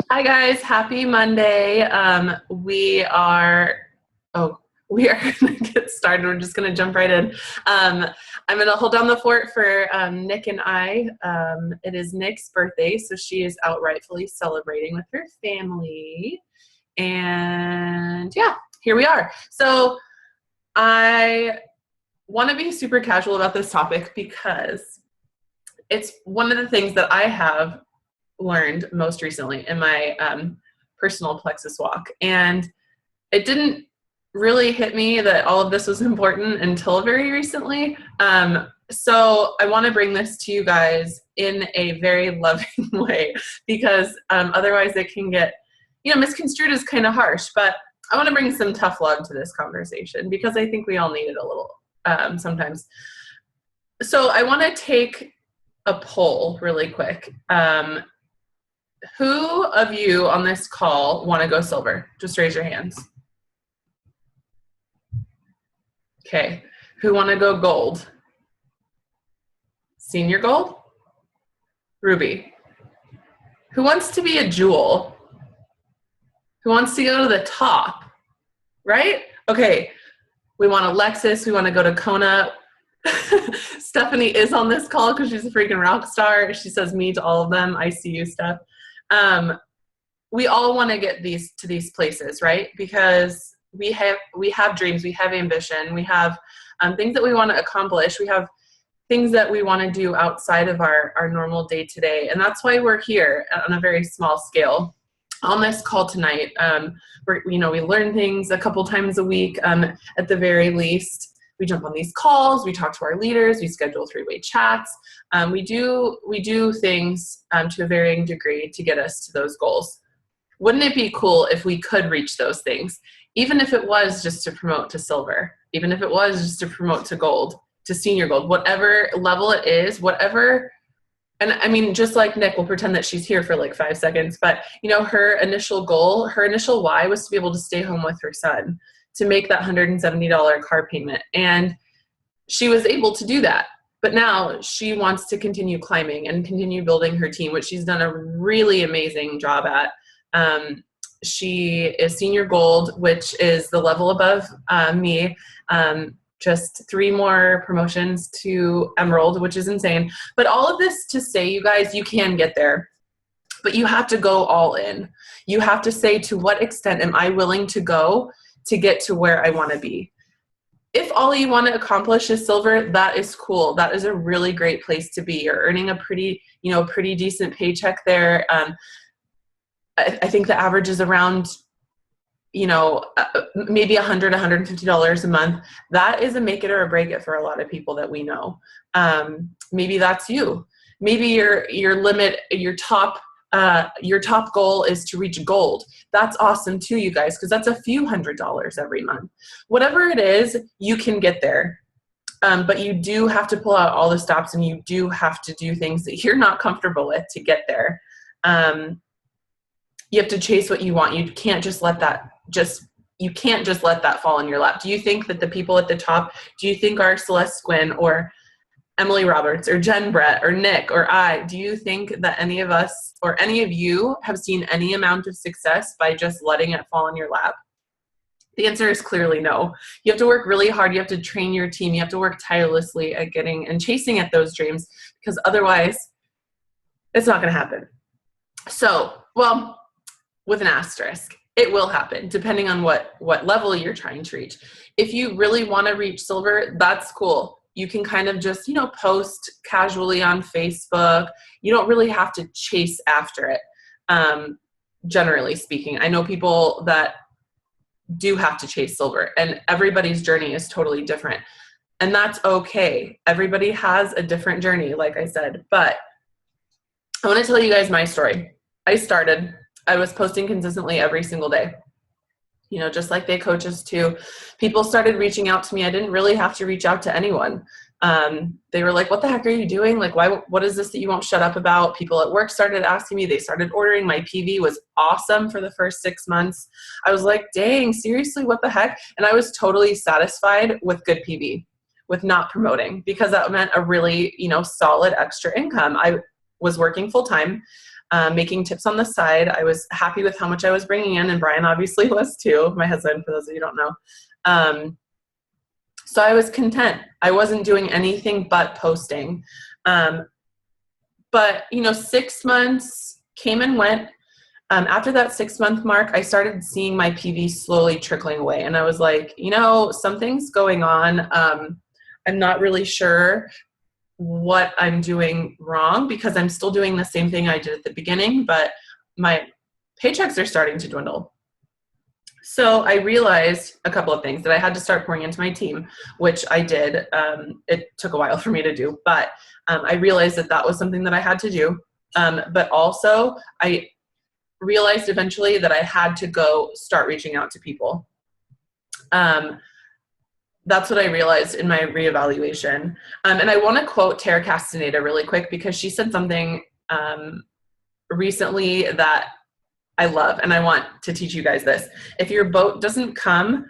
Hi guys, happy Monday. We are going to get started. We're just going to jump right in. I'm going to hold down the fort for Nick and I. It is Nick's birthday, so she is out rightfully celebrating with her family. And yeah, here we are. So I want to be super casual about this topic because it's one of the things that I have learned most recently in my personal plexus walk. And it didn't really hit me that all of this was important until very recently. So I want to bring this to you guys in a very loving way because otherwise it can get, misconstrued as kind of harsh. But I want to bring some tough love to this conversation because I think we all need it a little sometimes. So I want to take a poll really quick. Who of you on this call want to go silver? Just raise your hands. Okay. Who want to go gold? Senior gold? Ruby. Who wants to be a jewel? Who wants to go to the top? Right? Okay. We want Alexis. We want to go to Kona. Stephanie is on this call because she's a freaking rock star. She says me to all of them. I see you, Steph. We all want to get to these places, right? Because we have dreams, we have ambition, we have things that we want to accomplish, we have things that we want to do outside of our normal day-to-day, and that's why we're here on a very small scale on this call tonight. We learn things a couple times a week at the very least. We jump on these calls, we talk to our leaders, we schedule three-way chats. We do things to a varying degree to get us to those goals. Wouldn't it be cool if we could reach those things, even if it was just to promote to silver, even if it was just to promote to gold, to senior gold, whatever level it is, whatever. And I mean, just like Nick, we'll pretend that she's here for like 5 seconds, but her initial goal, her initial why was to be able to stay home with her son, to make that $170 car payment. And she was able to do that. But now she wants to continue climbing and continue building her team, which she's done a really amazing job at. She is senior gold, which is the level above me. Just 3 more promotions to emerald, which is insane. But all of this to say, you guys, you can get there. But you have to go all in. You have to say, to what extent am I willing to go to get to where I want to be? If all you want to accomplish is silver, that is cool. That is a really great place to be. You're earning a pretty decent paycheck there. I think the average is around, maybe $100, $150 a month. That is a make it or a break it for a lot of people that we know. Maybe that's you. Maybe your top goal is to reach gold. That's awesome too, you guys, because that's a few $100s every month. Whatever it is, you can get there. But you do have to pull out all the stops, and you do have to do things that you're not comfortable with to get there. You have to chase what you want. You can't just let that fall in your lap. Do you think that the people at the top, do you think are Celeste Gwynn or Emily Roberts or Jen Brett or Nick or do you think that any of us or any of you have seen any amount of success by just letting it fall in your lap? The answer is clearly no. You have to work really hard. You have to train your team. You have to work tirelessly at getting and chasing at those dreams, because otherwise it's not going to happen. So, with an asterisk, it will happen depending on what level you're trying to reach. If you really want to reach silver, that's cool. You can kind of just, post casually on Facebook. You don't really have to chase after it. Generally speaking, I know people that do have to chase silver, and everybody's journey is totally different. And that's okay. Everybody has a different journey, like I said. But I want to tell you guys my story. I was posting consistently every single day. Just like they coach us to. People started reaching out to me. I didn't really have to reach out to anyone. They were like, what the heck are you doing? Like, what is this that you won't shut up about? People at work started asking me. They started ordering. My PV was awesome for the first 6 months. I was like, dang, seriously, what the heck? And I was totally satisfied with good PV, with not promoting, because that meant a really, solid extra income. I was working full time. making tips on the side. I was happy with how much I was bringing in, and Brian obviously was too, my husband, for those of you who don't know. So I was content. I wasn't doing anything but posting. But, 6 months came and went. After that 6-month mark, I started seeing my PV slowly trickling away. And I was like, something's going on. I'm not really sure what I'm doing wrong, because I'm still doing the same thing I did at the beginning, but my paychecks are starting to dwindle. So I realized a couple of things, that I had to start pouring into my team, which I did. It took a while for me to do, but I realized that was something that I had to do. But also I realized eventually that I had to go start reaching out to people. That's what I realized in my reevaluation. And I want to quote Tara Castaneda really quick, because she said something recently that I love, and I want to teach you guys this. If your boat doesn't come,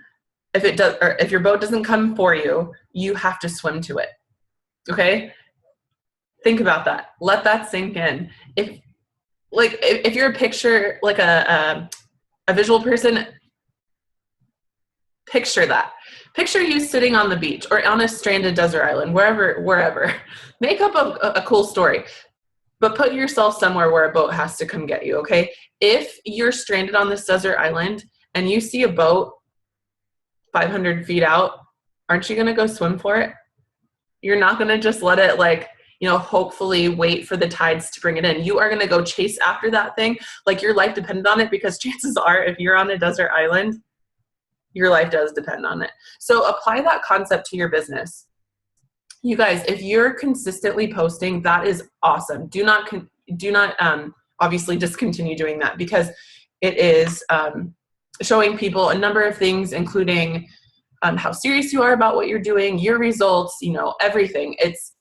if your boat doesn't come for you, you have to swim to it. Okay? Think about that. Let that sink in. If you're a picture, like a visual person, picture that. Picture you sitting on the beach or on a stranded desert island, wherever. Make up a cool story, but put yourself somewhere where a boat has to come get you, okay? If you're stranded on this desert island and you see a boat 500 feet out, aren't you going to go swim for it? You're not going to just let it, hopefully wait for the tides to bring it in. You are going to go chase after that thing like your life depended on it, because chances are, if you're on a desert island, your life does depend on it. So apply that concept to your business. You guys, if you're consistently posting, that is awesome. Do not obviously discontinue doing that, because it is showing people a number of things, including how serious you are about what you're doing, your results, everything. It's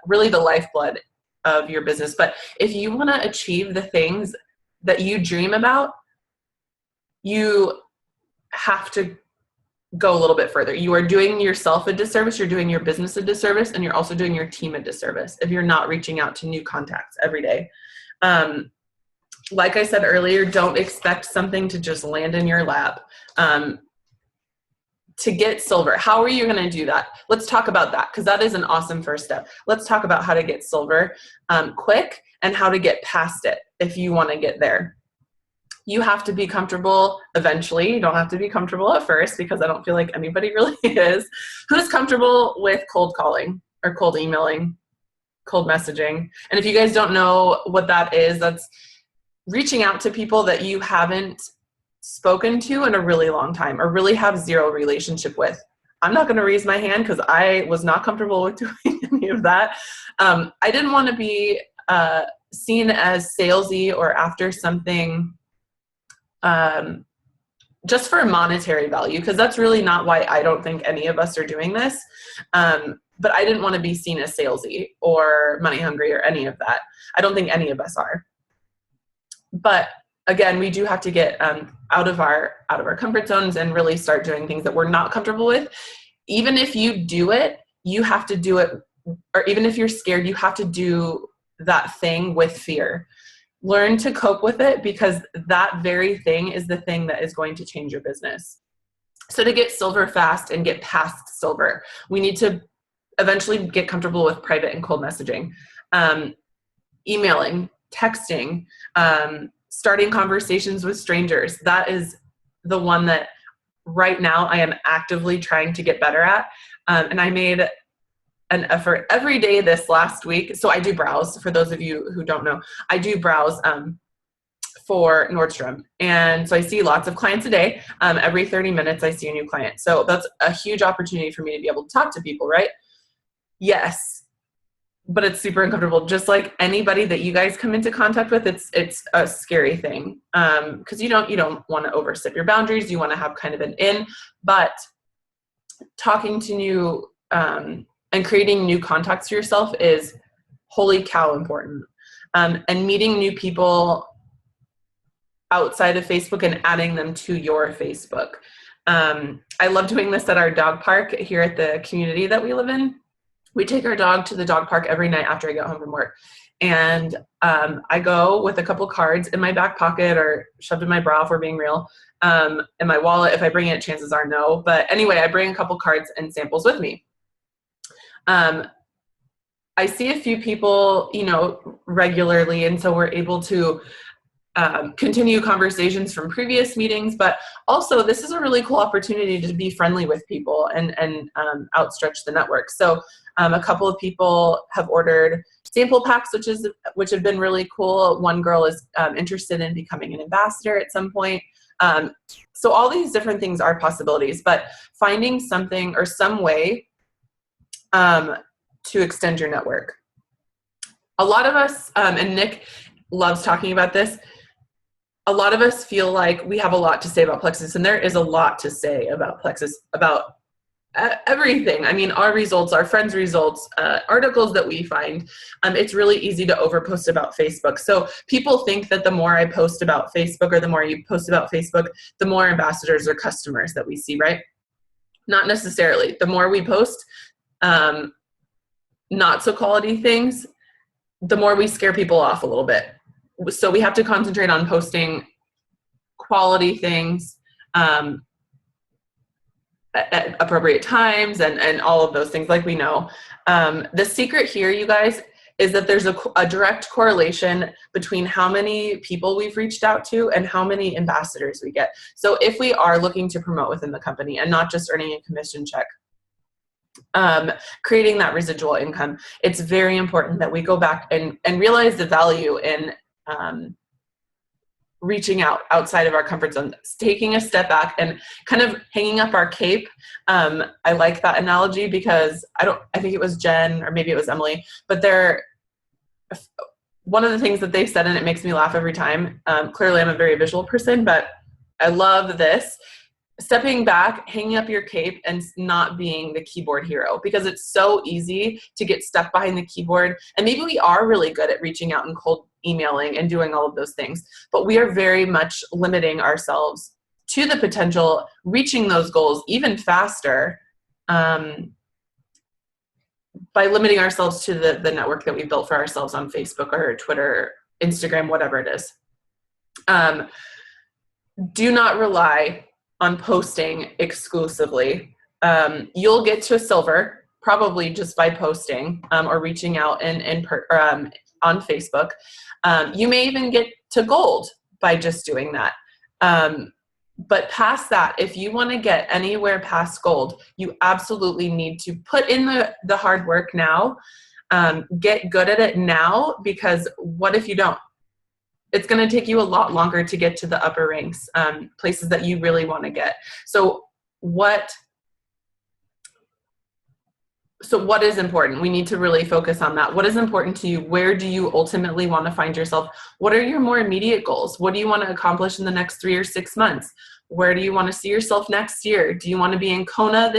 really the lifeblood of your business. But if you want to achieve the things that you dream about, you have to go a little bit further. You are doing yourself a disservice, you're doing your business a disservice, and you're also doing your team a disservice if you're not reaching out to new contacts every day. Like I said earlier, don't expect something to just land in your lap. To get silver, how are you going to do that? Let's talk about that, because that is an awesome first step. Let's talk about how to get silver quick, and how to get past it if you want to get there. You have to be comfortable eventually. You don't have to be comfortable at first, because I don't feel like anybody really is. Who's comfortable with cold calling or cold emailing, cold messaging? And if you guys don't know what that is, that's reaching out to people that you haven't spoken to in a really long time, or really have zero relationship with. I'm not going to raise my hand, because I was not comfortable with doing any of that. I didn't want to be seen as salesy or after something just for monetary value, because that's really not why I don't think any of us are doing this. But I didn't want to be seen as salesy or money hungry or any of that. I don't think any of us are. But again, we do have to get out of our comfort zones and really start doing things that we're not comfortable with. Even if you do it, you have to do it, or even if you're scared, you have to do that thing with fear. Learn to cope with it, because that very thing is the thing that is going to change your business. So to get silver fast and get past silver, we need to eventually get comfortable with private and cold messaging, emailing, texting, starting conversations with strangers. That is the one that right now I am actively trying to get better at. And I made an effort every day this last week. So I do browse, for those of you who don't know, I do browse for Nordstrom. And so I see lots of clients a day. Every 30 minutes, I see a new client. So that's a huge opportunity for me to be able to talk to people, right? Yes, but it's super uncomfortable. Just like anybody that you guys come into contact with, it's a scary thing, because you don't want to overstep your boundaries. You want to have kind of an in, but talking to new and creating new contacts for yourself is holy cow important. And meeting new people outside of Facebook and adding them to your Facebook. I love doing this at our dog park here at the community that we live in. We take our dog to the dog park every night after I get home from work. And I go with a couple cards in my back pocket or shoved in my bra, if we're being real, in my wallet. If I bring it, chances are no. But anyway, I bring a couple cards and samples with me. I see a few people, regularly, and so we're able to continue conversations from previous meetings, but also this is a really cool opportunity to be friendly with people and outstretch the network. So a couple of people have ordered sample packs, which have been really cool. One girl is interested in becoming an ambassador at some point. So all these different things are possibilities, but finding something or some way to extend your network. A lot of us, and Nick loves talking about this, a lot of us feel like we have a lot to say about Plexus, and there is a lot to say about Plexus, about everything. I mean, our results, our friends' results, articles that we find. It's really easy to overpost about Facebook. So people think that the more I post about Facebook, or the more you post about Facebook, the more ambassadors or customers that we see, right? Not necessarily. The more we post not so quality things, the more we scare people off a little bit. So we have to concentrate on posting quality things at appropriate times and all of those things, like we know. The secret here, you guys, is that there's a direct correlation between how many people we've reached out to and how many ambassadors we get. So if we are looking to promote within the company and not just earning a commission check, creating that residual income, it's very important that we go back and realize the value in reaching out outside of our comfort zone, taking a step back and kind of hanging up our cape. I like that analogy because I think it was Jen or maybe it was Emily, but one of the things that they said, and it makes me laugh every time, clearly I'm a very visual person, but I love this: stepping back, hanging up your cape, and not being the keyboard hero, because it's so easy to get stuck behind the keyboard. And maybe we are really good at reaching out and cold emailing and doing all of those things, but we are very much limiting ourselves to the potential reaching those goals even faster by limiting ourselves to the network that we've built for ourselves on Facebook or Twitter, Instagram, whatever it is. Do not rely on posting exclusively. You'll get to a silver probably just by posting or reaching out on Facebook. You may even get to gold by just doing that. But past that, if you want to get anywhere past gold, you absolutely need to put in the hard work now. Get good at it now, because what if you don't? It's going to take you a lot longer to get to the upper ranks, places that you really want to get. So what is important? We need to really focus on that. What is important to you? Where do you ultimately want to find yourself? What are your more immediate goals? What do you want to accomplish in the next 3 or 6 months? Where do you want to see yourself next year? Do you want to be in Kona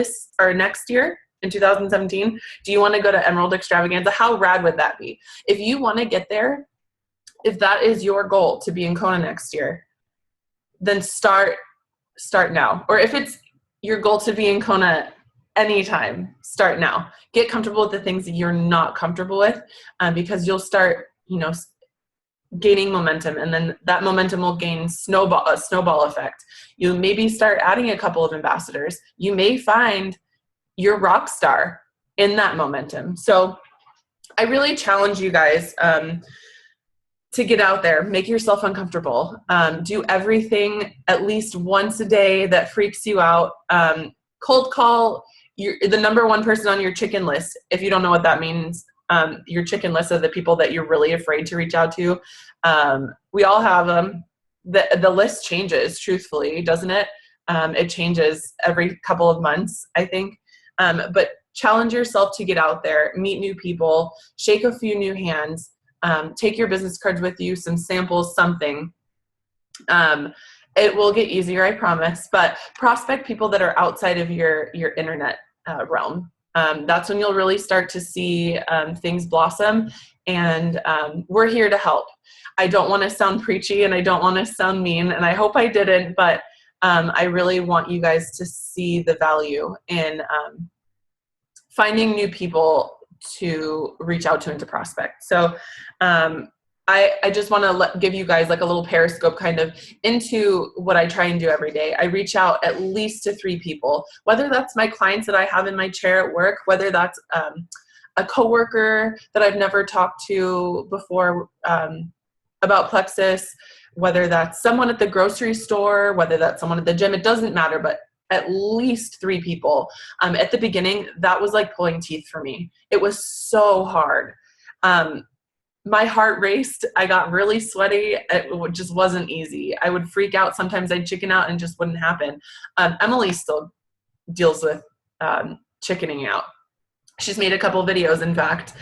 next year in 2017? Do you want to go to Emerald Extravaganza? How rad would that be? If you want to get there, if that is your goal to be in Kona next year, then start now. Or if it's your goal to be in Kona anytime, start now. Get comfortable with the things that you're not comfortable with, because you'll start, gaining momentum, and then that momentum will gain a snowball effect. You maybe start adding a couple of ambassadors. You may find your rock star in that momentum. So I really challenge you guys to get out there, make yourself uncomfortable, do everything at least once a day that freaks you out. Cold call the number one person on your chicken list. If you don't know what that means, your chicken list of the people that you're really afraid to reach out to. We all have them. The list changes, truthfully, doesn't it? It changes every couple of months, I think. But challenge yourself to get out there, meet new people, shake a few new hands. Take your business cards with you, some samples, something. It will get easier, I promise, but prospect people that are outside of your internet realm. That's when you'll really start to see things blossom, and we're here to help. I don't want to sound preachy and I don't want to sound mean, and I hope I didn't, but I really want you guys to see the value in finding new people to reach out to and to prospect. So I just want to give you guys like a little periscope kind of into what I try and do every day. I reach out at least to 3 people, whether that's my clients that I have in my chair at work, whether that's a coworker that I've never talked to before about Plexus, whether that's someone at the grocery store, whether that's someone at the gym, it doesn't matter, but at least 3 people. At the beginning, that was like pulling teeth for me. It was so hard. My heart raced. I got really sweaty. It just wasn't easy. I would freak out. Sometimes I'd chicken out and it just wouldn't happen. Emily still deals with chickening out. She's made a couple of videos. In fact,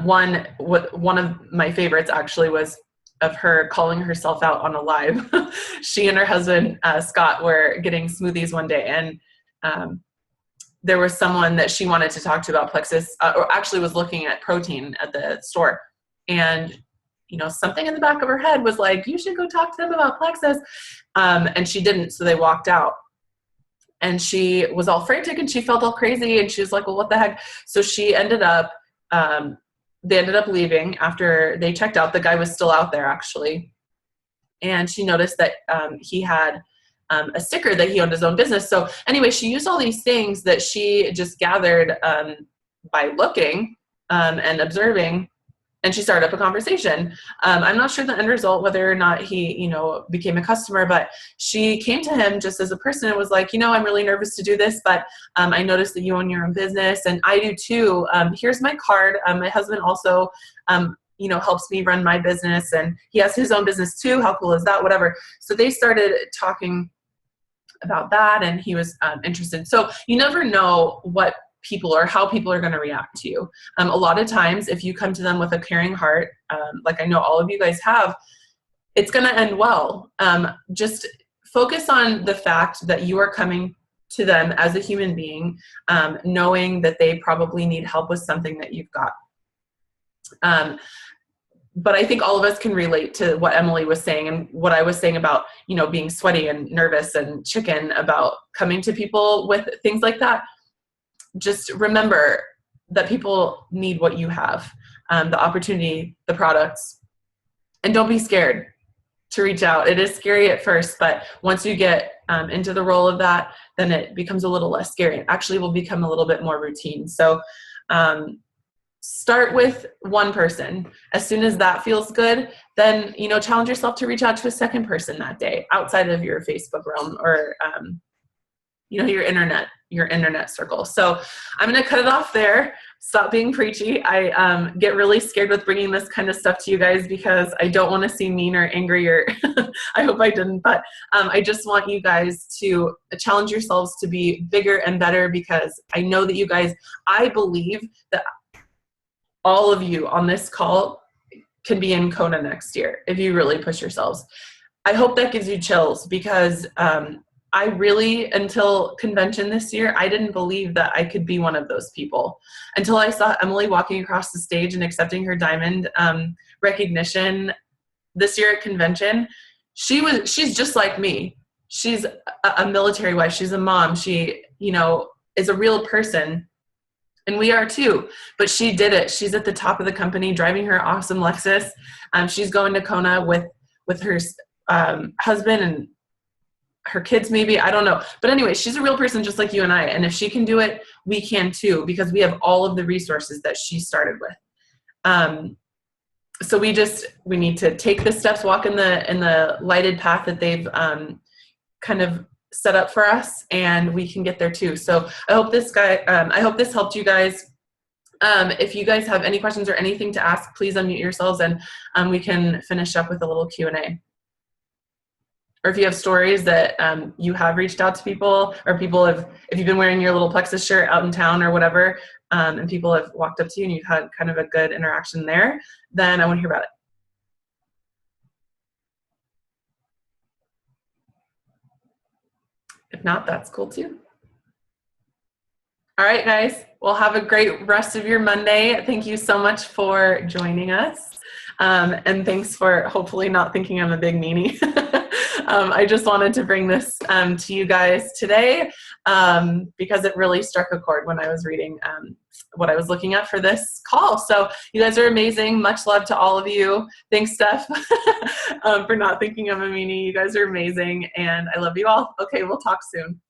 one of my favorites actually was of her calling herself out on a live. She and her husband, Scott, were getting smoothies one day, and there was someone that she wanted to talk to about Plexus, or actually was looking at protein at the store. And, you know, something in the back of her head was like, you should go talk to them about Plexus. And she didn't, so they walked out. And she was all frantic and she felt all crazy, and she was like, well, what the heck? So she ended up, they ended up leaving after they checked out. The guy was still out there, actually. And she noticed that he had a sticker that he owned his own business. So anyway, she used all these things that she just gathered by looking and observing, and she started up a conversation. I'm not sure the end result, whether or not he, you know, became a customer, but she came to him just as a person and was like, you know, I'm really nervous to do this, but I noticed that you own your own business, and I do too. Here's my card. My husband also, you know, helps me run my business, and he has his own business too. How cool is that? Whatever. So they started talking about that, and he was interested. So you never know what people or how people are going to react to you. A lot of times, if you come to them with a caring heart, like I know all of you guys have, it's going to end well. Just focus on the fact that you are coming to them as a human being, knowing that they probably need help with something that you've got. But I think all of us can relate to what Emily was saying and what I was saying about, you know, being sweaty and nervous and chicken about coming to people with things like that. Just remember that people need what you have, the opportunity, the products, and don't be scared to reach out. It is scary at first, but once you get into the role of that, then it becomes a little less scary. It actually will become a little bit more routine. So start with one person. As soon as that feels good, then, you know, challenge yourself to reach out to a second person that day outside of your Facebook realm or, you know, your internet circle. So I'm going to cut it off there. Stop being preachy. I get really scared with bringing this kind of stuff to you guys because I don't want to seem mean or angry, or I hope I didn't, but I just want you guys to challenge yourselves to be bigger and better, because I know that you guys, I believe that all of you on this call can be in Kona next year if you really push yourselves. I hope that gives you chills, because I really, until convention this year, I didn't believe that I could be one of those people until I saw Emily walking across the stage and accepting her diamond recognition this year at convention. She's just like me. She's a military wife. She's a mom. She, you know, is a real person, and we are too. But she did it. She's at the top of the company, driving her awesome Lexus. She's going to Kona with her husband and her kids, maybe, I don't know. But anyway, she's a real person just like you and I. And if she can do it, we can too, because we have all of the resources that she started with. So we need to take the steps, walk in the lighted path that they've kind of set up for us, and we can get there too. So I hope this helped you guys. If you guys have any questions or anything to ask, please unmute yourselves, and we can finish up with a little Q&A. Or if you have stories that you have reached out to people, or if you've been wearing your little Plexus shirt out in town or whatever, and people have walked up to you and you've had kind of a good interaction there, then I want to hear about it. If not, that's cool too. All right, guys. Well, have a great rest of your Monday. Thank you so much for joining us. And thanks for hopefully not thinking I'm a big meanie. I just wanted to bring this to you guys today because it really struck a chord when I was reading what I was looking at for this call. So you guys are amazing. Much love to all of you. Thanks, Steph, for not thinking I'm a meanie. You guys are amazing, and I love you all. Okay, we'll talk soon.